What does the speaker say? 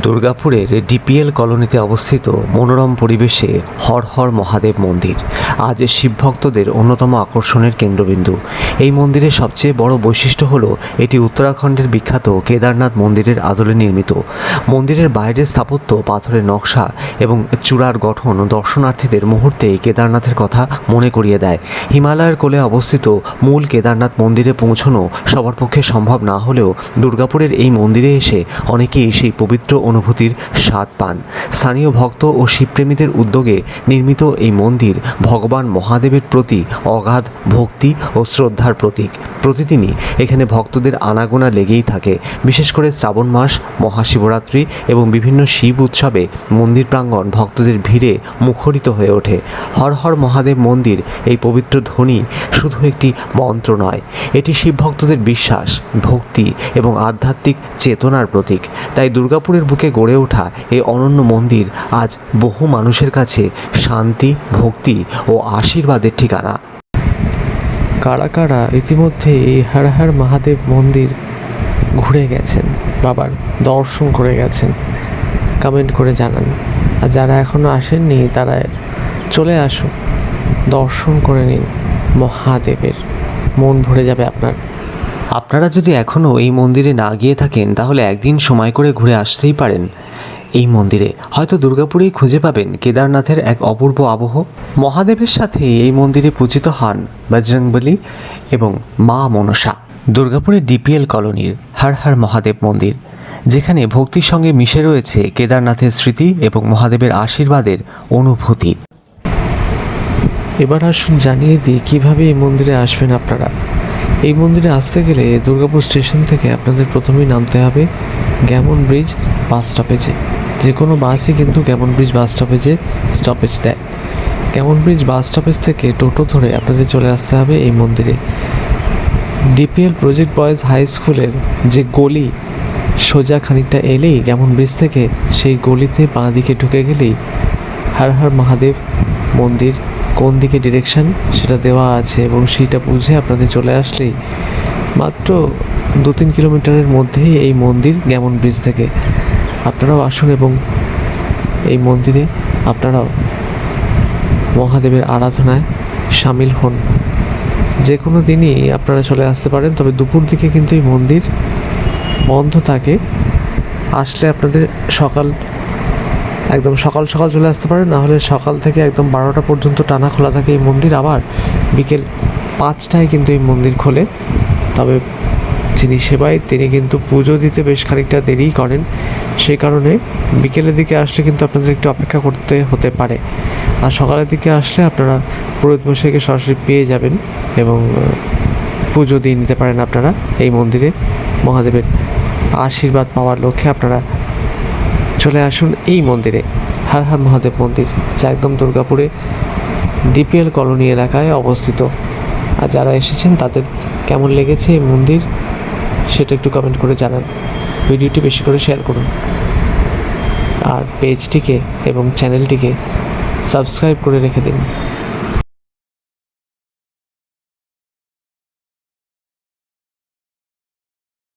দুর্গাপুরের ডিপিএল কলোনিতে অবস্থিত মনোরম পরিবেশে হর হর মহাদেব মন্দির আজ শিবভক্তদের অন্যতম আকর্ষণের কেন্দ্রবিন্দু। এই মন্দিরের সবচেয়ে বড় বৈশিষ্ট্য হল এটি উত্তরাখণ্ডের বিখ্যাত কেদারনাথ মন্দিরের আদলে নির্মিত। মন্দিরের বাইরের স্থাপত্য, পাথরের নকশা এবং চূড়ার গঠন দর্শনার্থীদের মুহূর্তেই কেদারনাথের কথা মনে করিয়ে দেয়। হিমালয়ের কোলে অবস্থিত মূল কেদারনাথ মন্দিরে পৌঁছানো সবার পক্ষে সম্ভব না হলেও দুর্গাপুরের এই মন্দিরে এসে অনেকেই সেই পবিত্র অনুভূতির স্বাদ পান। স্থানীয় ভক্ত ও শিবপ্রেমীদের উদ্যোগে নির্মিত এই মন্দির ভগবান মহাদেবের প্রতি অগাধ ভক্তি ও শ্রদ্ধার প্রতীক। প্রতিদিনই এখানে ভক্তদের আনাগোনা লেগেই থাকে। বিশেষ করে শ্রাবণ মাস, মহাশিবরাত্রি এবং বিভিন্ন শিব উৎসবে মন্দির প্রাঙ্গণ ভক্তদের ভিড়ে মুখরিত হয়ে ওঠে। হর হর মহাদেব মন্দির এই পবিত্র ধ্বনি শুধু একটি মন্ত্র নয়, এটি শিব ভক্তদের বিশ্বাস, ভক্তি এবং আধ্যাত্মিক চেতনার প্রতীক। তাই দুর্গাপুরের বুকে গড়ে ওঠা এই অনন্য মন্দির আজ বহু মানুষের কাছে শান্তি, ভক্তি ও আশীর্বাদের ঠিকানা। কারা কারা ইতিমধ্যে এই হর হর মহাদেব মন্দির ঘুরে গেছেন, বাবার দর্শন করে গেছেন, কমেন্ট করে জানান। আর যারা এখনও আসেননি তারা চলে আসুন, দর্শন করে নিন মহাদেবের, মন ভরে যাবে আপনার। আপনারা যদি এখনও এই মন্দিরে না গিয়ে থাকেন তাহলে একদিন সময় করে ঘুরে আসতেই পারেন। এই মন্দিরে হয়তো দুর্গাপুরেই খুঁজে পাবেন কেদারনাথের এক অপূর্ব আবহ। মহাদেবের সাথে এই মন্দিরে পূজিত হন বজরংবলী এবং মা মনসা। দুর্গাপুরের ডিপিএল কলোনির হর হর মহাদেব মন্দির, যেখানে ভক্তির সঙ্গে মিশে রয়েছে কেদারনাথের স্মৃতি এবং মহাদেবের আশীর্বাদের অনুভূতি। এবার আসুন জানিয়ে দিই কীভাবে এই মন্দিরে আসবেন আপনারা। এই মন্দিরে আসতে গেলে দুর্গাপুর স্টেশন থেকে আপনাদের প্রথমেই নামতে হবে গ্যামন ব্রিজ বাস স্টপেজে। যে কোনো বাসই কিন্তু গ্যামন ব্রিজ বাস স্টপেজ দেয়। গ্যামন ব্রিজ বাস স্টপেজ থেকে টোটো ধরে আপনাদের চলে আসতে হবে এই মন্দিরে। ডিপিএল প্রজেক্ট বয়েজ হাই স্কুলের যে গলি, সোজা খানিকটা এলেই গ্যামন ব্রিজ থেকে সেই গলিতে বাঁ দিকে ঢুকে গেলেই হর হর মহাদেব মন্দির কোন দিকে ডিরেকশন সেটা দেওয়া আছে, এবং সেইটা বুঝে আপনাদের চলে আসলেই মাত্র 2-3 কিলোমিটারের মধ্যেই এই মন্দির গ্যামন ব্রিজ থেকে। আপনারাও আসুন এবং এই মন্দিরে আপনারাও মহাদেবের আরাধনায় সামিল হন। যে কোনো দিনই আপনারা চলে আসতে পারেন, তবে দুপুর দিকে কিন্তু এই মন্দির বন্ধ থাকে। আসলে আপনাদের একদম সকাল চলে আসতে পারেন, নাহলে সকাল থেকে একদম 12টা পর্যন্ত টানা খোলা থাকে এই মন্দির। আবার বিকেল 5টায় কিন্তু এই মন্দির খোলে। তবে যিনি সেবায় তিনি কিন্তু পুজো দিতে বেশ খানিকটা দেরিই করেন, সেই কারণে বিকেলের দিকে আসলে কিন্তু আপনাদের একটু অপেক্ষা করতে হতে পারে। আর সকালের দিকে আসলে আপনারা পুরোহিত মশাইকে সরাসরি পেয়ে যাবেন এবং পুজো দিয়ে নিতে পারেন আপনারা এই মন্দিরে। মহাদেবের আশীর্বাদ পাওয়ার লক্ষ্যে আপনারা চলে আসুন এই মন্দিরে, হর হর মহাদেব মন্দির, যা একদম দুর্গাপুরে ডিপিএল কলোনি এলাকায় অবস্থিত। আর যারা এসেছেন তাদের কেমন লেগেছে এই মন্দির সেটা একটু কমেন্ট করে জানান। ভিডিওটি বেশি করে শেয়ার করুন আর পেজটিকে এবং চ্যানেলটিকে সাবস্ক্রাইব করে রেখে দিন।